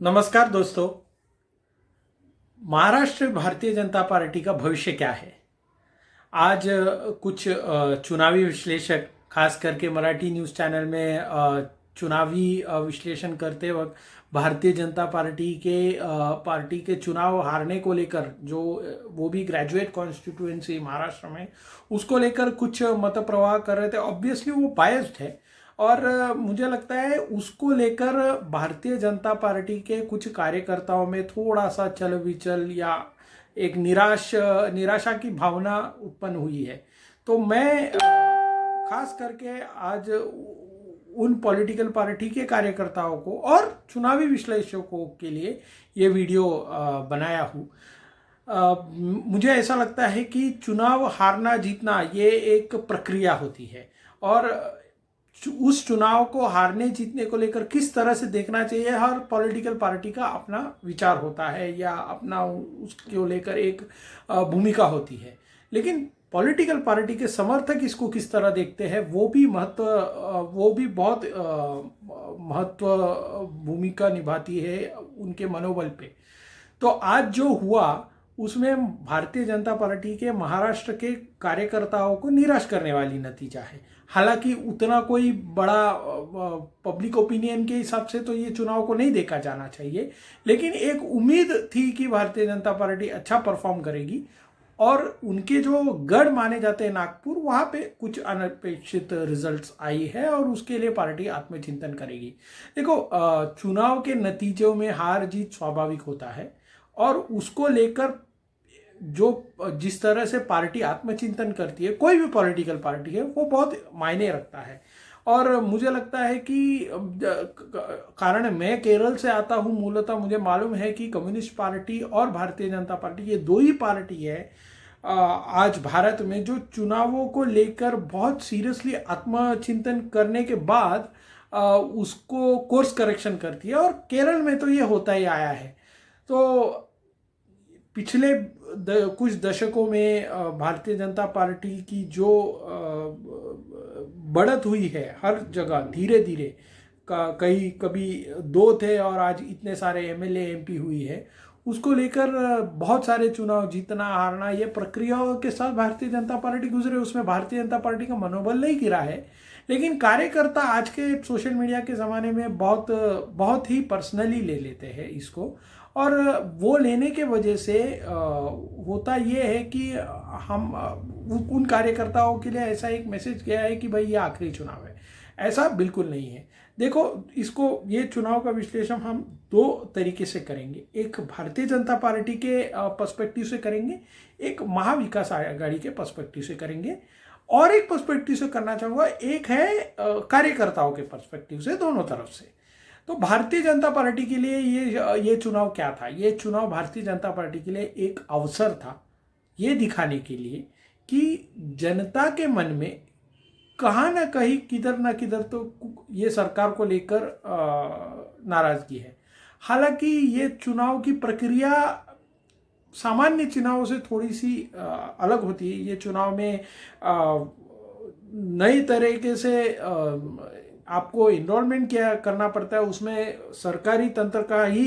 नमस्कार दोस्तों। महाराष्ट्र भारतीय जनता पार्टी का भविष्य क्या है? आज कुछ चुनावी विश्लेषक खास करके मराठी न्यूज़ चैनल में चुनावी विश्लेषण करते वक्त भारतीय जनता पार्टी के चुनाव हारने को लेकर जो वो भी ग्रेजुएट कॉन्स्टिट्यूएंसी महाराष्ट्र में उसको लेकर कुछ मत प्रवाह कर रहे थे। ऑब्वियसली वो बायस्ड है और मुझे लगता है उसको लेकर भारतीय जनता पार्टी के कुछ कार्यकर्ताओं में थोड़ा सा चल विचल या एक निराशा की भावना उत्पन्न हुई है। तो मैं खास करके आज उन पॉलिटिकल पार्टी के कार्यकर्ताओं को और चुनावी विश्लेषकों के लिए ये वीडियो बनाया हूँ। मुझे ऐसा लगता है कि चुनाव हारना जीतना ये एक प्रक्रिया होती है और उस चुनाव को हारने जीतने को लेकर किस तरह से देखना चाहिए, हर पॉलिटिकल पार्टी का अपना विचार होता है या अपना उसको लेकर एक भूमिका होती है। लेकिन पॉलिटिकल पार्टी के समर्थक इसको किस तरह देखते हैं वो भी बहुत महत्व भूमिका निभाती है उनके मनोबल पे। तो आज जो हुआ उसमें भारतीय जनता पार्टी के महाराष्ट्र के कार्यकर्ताओं को निराश करने वाली नतीजा है। हालांकि उतना कोई बड़ा पब्लिक ओपिनियन के हिसाब से तो ये चुनाव को नहीं देखा जाना चाहिए, लेकिन एक उम्मीद थी कि भारतीय जनता पार्टी अच्छा परफॉर्म करेगी और उनके जो गढ़ माने जाते हैं नागपुर, वहाँ पे कुछ अनपेक्षित रिजल्ट्स आई है और उसके लिए पार्टी आत्मचिंतन करेगी। देखो, चुनाव के नतीजों में हार जीत स्वाभाविक होता है और उसको लेकर जिस तरह से पार्टी आत्मचिंतन करती है, कोई भी पॉलिटिकल पार्टी है, वो बहुत मायने रखता है। और मुझे लगता है कि कारण मैं केरल से आता हूँ, मूलतः मुझे मालूम है कि कम्युनिस्ट पार्टी और भारतीय जनता पार्टी ये दो ही पार्टी है आज भारत में जो चुनावों को लेकर बहुत सीरियसली आत्मचिंतन करने के बाद उसको कोर्स करेक्शन करती है। और केरल में तो ये होता ही आया है। तो पिछले कुछ दशकों में भारतीय जनता पार्टी की जो बढ़त हुई है हर जगह धीरे धीरे, कभी दो थे और आज इतने सारे एमएलए एमपी हुई है, उसको लेकर बहुत सारे चुनाव जीतना हारना ये प्रक्रियाओं के साथ भारतीय जनता पार्टी गुजरे। उसमें भारतीय जनता पार्टी का मनोबल नहीं गिरा है, लेकिन कार्यकर्ता आज के सोशल मीडिया के ज़माने में बहुत ही पर्सनली ले लेते हैं इसको। और वो लेने के वजह से होता ये है कि हम उन कार्यकर्ताओं के लिए ऐसा एक मैसेज गया है कि भाई ये आखिरी चुनाव है। ऐसा बिल्कुल नहीं है। देखो, ये चुनाव का विश्लेषण हम दो तरीके से करेंगे। एक भारतीय जनता पार्टी के पर्सपेक्टिव से करेंगे, एक महाविकास आघाड़ी के पर्सपेक्टिव से करेंगे, और एक पर्सपेक्टिव से करना चाहूँगा, एक है कार्यकर्ताओं के पर्सपेक्टिव से, दोनों तरफ से। तो भारतीय जनता पार्टी के लिए ये चुनाव क्या था? ये चुनाव भारतीय जनता पार्टी के लिए एक अवसर था ये दिखाने के लिए कि जनता के मन में कहाँ ना कहीं किधर ना किधर तो ये सरकार को लेकर नाराजगी है। हालांकि ये चुनाव की प्रक्रिया सामान्य चुनावों से थोड़ी सी अलग होती है। ये चुनाव में नई तरीके से आपको इनरोलमेंट क्या करना पड़ता है, उसमें सरकारी तंत्र का ही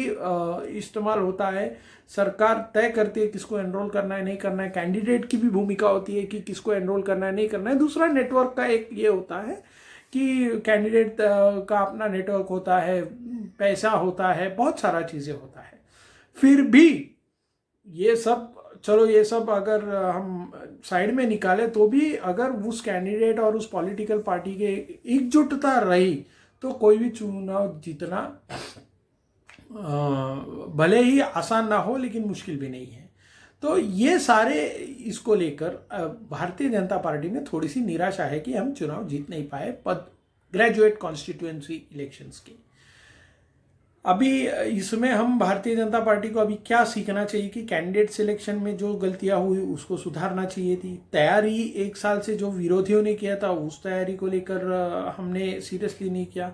इस्तेमाल होता है। सरकार तय करती है किसको एनरोल करना है नहीं करना है। कैंडिडेट की भी भूमिका होती है कि किसको एनरोल करना है नहीं करना है। दूसरा, नेटवर्क का एक ये होता है कि कैंडिडेट का अपना नेटवर्क होता है, पैसा होता है, बहुत सारा चीज़ें होता है। फिर भी ये सब अगर हम साइड में निकालें तो भी अगर उस कैंडिडेट और उस पॉलिटिकल पार्टी के एकजुटता रही तो कोई भी चुनाव जीतना भले ही आसान ना हो लेकिन मुश्किल भी नहीं है। तो ये सारे इसको लेकर भारतीय जनता पार्टी में थोड़ी सी निराशा है कि हम चुनाव जीत नहीं पाए ग्रेजुएट कॉन्स्टिट्यूएंसी इलेक्शंस के। अभी इसमें हम भारतीय जनता पार्टी को अभी क्या सीखना चाहिए कि कैंडिडेट सिलेक्शन में जो गलतियां हुई उसको सुधारना चाहिए थी। तैयारी एक साल से जो विरोधियों ने किया था उस तैयारी को लेकर हमने सीरियसली नहीं किया।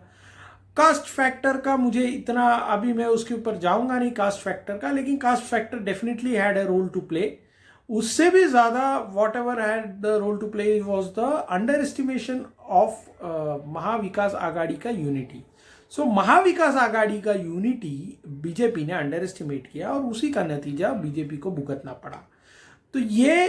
कास्ट फैक्टर का मुझे इतना, अभी मैं उसके ऊपर जाऊंगा नहीं कास्ट फैक्टर का, लेकिन caste factor definitely had a role to play. उससे भी ज़्यादा whatever had the role to play was the underestimation of Maha Vikas Aghadi का यूनिटी। सो महाविकास आघाड़ी का यूनिटी बीजेपी ने अंडर एस्टिमेट किया और उसी का नतीजा बीजेपी को भुगतना पड़ा। तो ये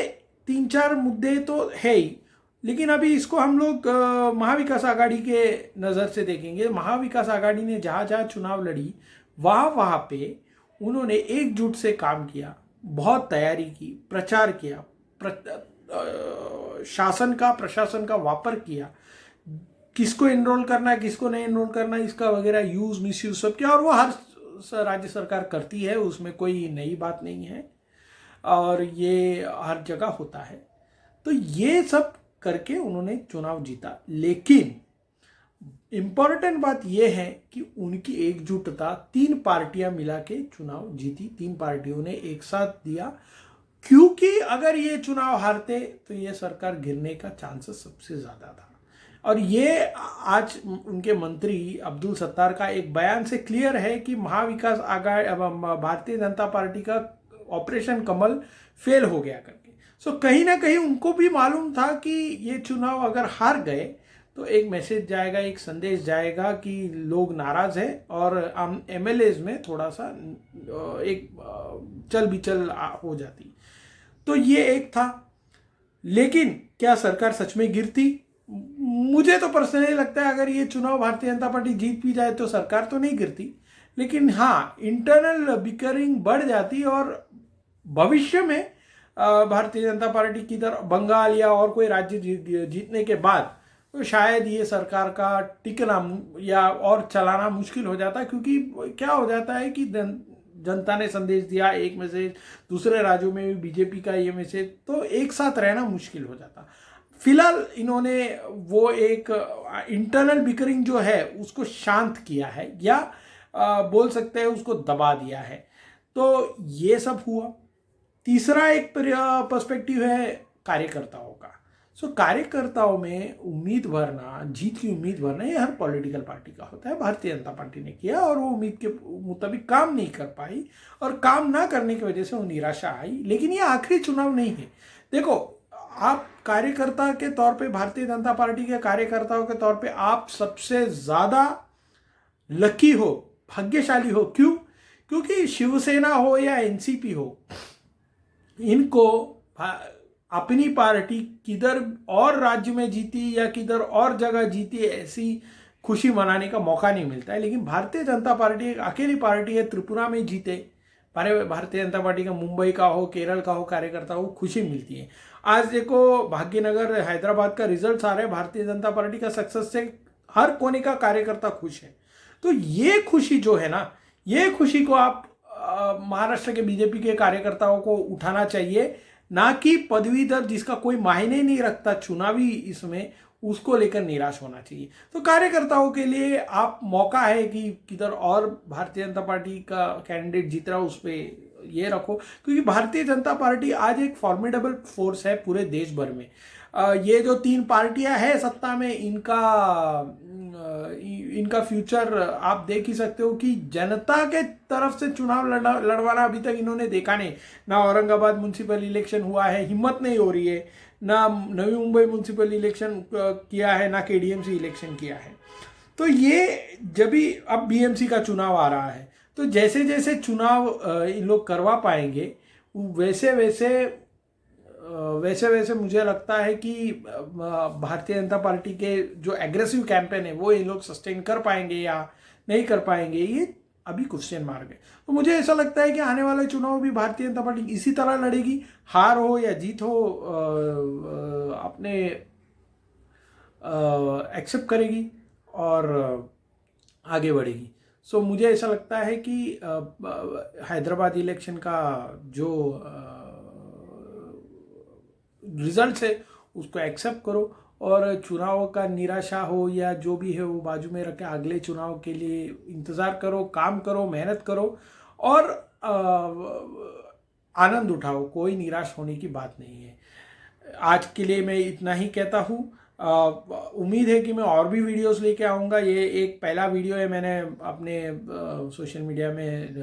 3-4 मुद्दे तो है ही, लेकिन अभी इसको हम लोग महाविकास आघाड़ी के नज़र से देखेंगे। महाविकास आघाड़ी ने जहाँ जहाँ चुनाव लड़ी वहाँ पे उन्होंने एकजुट से काम किया, बहुत तैयारी की, प्रचार किया, शासन का प्रशासन का वापर किया, किसको एनरोल करना है किसको नहीं एनरोल करना है इसका वगैरह यूज़ मिसयूज सब किया, और वो हर राज्य सरकार करती है, उसमें कोई नई बात नहीं है और ये हर जगह होता है। तो ये सब करके उन्होंने चुनाव जीता। लेकिन इम्पॉर्टेंट बात यह है कि उनकी एकजुटता, 3 पार्टियां मिला के चुनाव जीती, 3 पार्टियों ने एक साथ दिया, क्योंकि अगर ये चुनाव हारते तो ये सरकार गिरने का चांसेस सबसे ज़्यादा था। और ये आज उनके मंत्री अब्दुल सत्तार का एक बयान से क्लियर है कि महाविकास आघाड़ी भारतीय जनता पार्टी का ऑपरेशन कमल फेल हो गया करके। सो कहीं ना कहीं उनको भी मालूम था कि ये चुनाव अगर हार गए तो एक मैसेज जाएगा, एक संदेश जाएगा कि लोग नाराज हैं और एमएलएज में थोड़ा सा एक चल बिचल हो जाती। तो ये एक था। लेकिन क्या सरकार सच में गिरती? मुझे तो पर्सनली लगता है अगर ये चुनाव भारतीय जनता पार्टी जीत भी जाए तो सरकार तो नहीं गिरती, लेकिन हाँ इंटरनल बिकरिंग बढ़ जाती और भविष्य में भारतीय जनता पार्टी की तरह बंगाल या और कोई राज्य जीतने के बाद तो शायद ये सरकार का टिकना या और चलाना मुश्किल हो जाता है। क्योंकि क्या हो जाता है कि जनता ने संदेश दिया एक मैसेज, दूसरे राज्यों में भी बीजेपी का ये मैसेज, तो एक साथ रहना मुश्किल हो जाता। फिलहाल इन्होंने वो एक इंटरनल बिकरिंग जो है उसको शांत किया है या बोल सकते हैं उसको दबा दिया है। तो ये सब हुआ। तीसरा एक पर्सपेक्टिव है कार्यकर्ताओं का। सो कार्यकर्ताओं में उम्मीद भरना, जीत की उम्मीद भरना, ये हर पॉलिटिकल पार्टी का होता है। भारतीय जनता पार्टी ने किया और वो उम्मीद के मुताबिक काम नहीं कर पाई और काम ना करने की वजह से वो निराशा आई। लेकिन ये आखिरी चुनाव नहीं है। देखो, आप कार्यकर्ता के तौर पे, भारतीय जनता पार्टी के कार्यकर्ताओं के तौर पे आप सबसे ज़्यादा लकी हो, भाग्यशाली हो। क्यों? क्योंकि शिवसेना हो या एनसीपी हो, इनको अपनी पार्टी किधर और राज्य में जीती या किधर और जगह जीती ऐसी खुशी मनाने का मौका नहीं मिलता है। लेकिन भारतीय जनता पार्टी एक अकेली पार्टी है, त्रिपुरा में जीते, भारतीय जनता पार्टी का मुंबई का हो, केरल का हो, कार्यकर्ता हो, खुशी मिलती है। आज देखो भाग्यनगर, हैदराबाद का रिजल्ट आ रहे हैं, भारतीय जनता पार्टी का सक्सेस से हर कोने का कार्यकर्ता खुश है। तो ये खुशी जो है ना, ये खुशी को आप महाराष्ट्र के बीजेपी के कार्यकर्ताओं को उठाना चाहिए, ना कि पदवीधर जिसका कोई मायने नहीं रखता चुनावी इसमें, उसको लेकर निराश होना चाहिए। तो कार्यकर्ताओं के लिए आप मौका है कि किधर और भारतीय जनता पार्टी का कैंडिडेट जीत रहा उस पर ये रखो, क्योंकि भारतीय जनता पार्टी आज एक फॉर्मिडेबल फोर्स है पूरे देश भर में। ये जो 3 पार्टियां हैं सत्ता में, इनका फ्यूचर आप देख ही सकते हो कि जनता के तरफ से चुनाव लड़वाना अभी तक इन्होंने देखा नहीं। ना औरंगाबाद म्यूनसिपल इलेक्शन हुआ है, हिम्मत नहीं हो रही है, ना नवी मुंबई म्यूनसिपल इलेक्शन किया है, ना केडीएमसी इलेक्शन किया है। तो ये जब भी अब बीएमसी का चुनाव आ रहा है, तो जैसे जैसे चुनाव इन लोग करवा पाएंगे वैसे वैसे मुझे लगता है कि भारतीय जनता पार्टी के जो एग्रेसिव कैंपेन है वो ये लोग सस्टेन कर पाएंगे या नहीं कर पाएंगे, ये अभी क्वेश्चन मार्क है। तो मुझे ऐसा लगता है कि आने वाले चुनाव भी भारतीय जनता पार्टी इसी तरह लड़ेगी, हार हो या जीत हो अपने एक्सेप्ट करेगी और आगे बढ़ेगी। सो मुझे ऐसा लगता है कि हैदराबाद इलेक्शन का जो रिजल्ट है उसको एक्सेप्ट करो और चुनाव का निराशा हो या जो भी है वो बाजू में रख के अगले चुनाव के लिए इंतज़ार करो, काम करो, मेहनत करो और आनंद उठाओ। कोई निराश होने की बात नहीं है। आज के लिए मैं इतना ही कहता हूँ। उम्मीद है कि मैं और भी वीडियोस लेके आऊँगा। ये एक पहला वीडियो है, मैंने अपने सोशल मीडिया में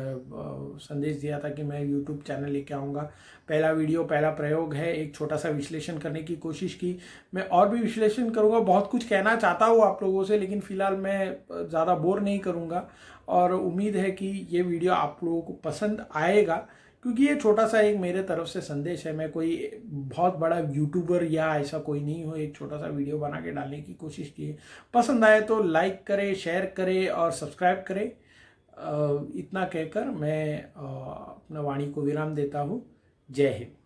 संदेश दिया था कि मैं यूट्यूब चैनल लेके आऊँगा। पहला वीडियो, पहला प्रयोग है, एक छोटा सा विश्लेषण करने की कोशिश की। मैं और भी विश्लेषण करूँगा, बहुत कुछ कहना चाहता हूँ आप लोगों से, लेकिन फ़िलहाल मैं ज़्यादा बोर नहीं करूँगा और उम्मीद है कि ये वीडियो आप लोगों को पसंद आएगा, क्योंकि ये छोटा सा एक मेरे तरफ से संदेश है। मैं कोई बहुत बड़ा यूट्यूबर या ऐसा कोई नहीं हूँ, एक छोटा सा वीडियो बना के डालने की कोशिश की है। पसंद आए तो लाइक करें, शेयर करें और सब्सक्राइब करें। इतना कहकर मैं अपना वाणी को विराम देता हूँ। जय हिंद।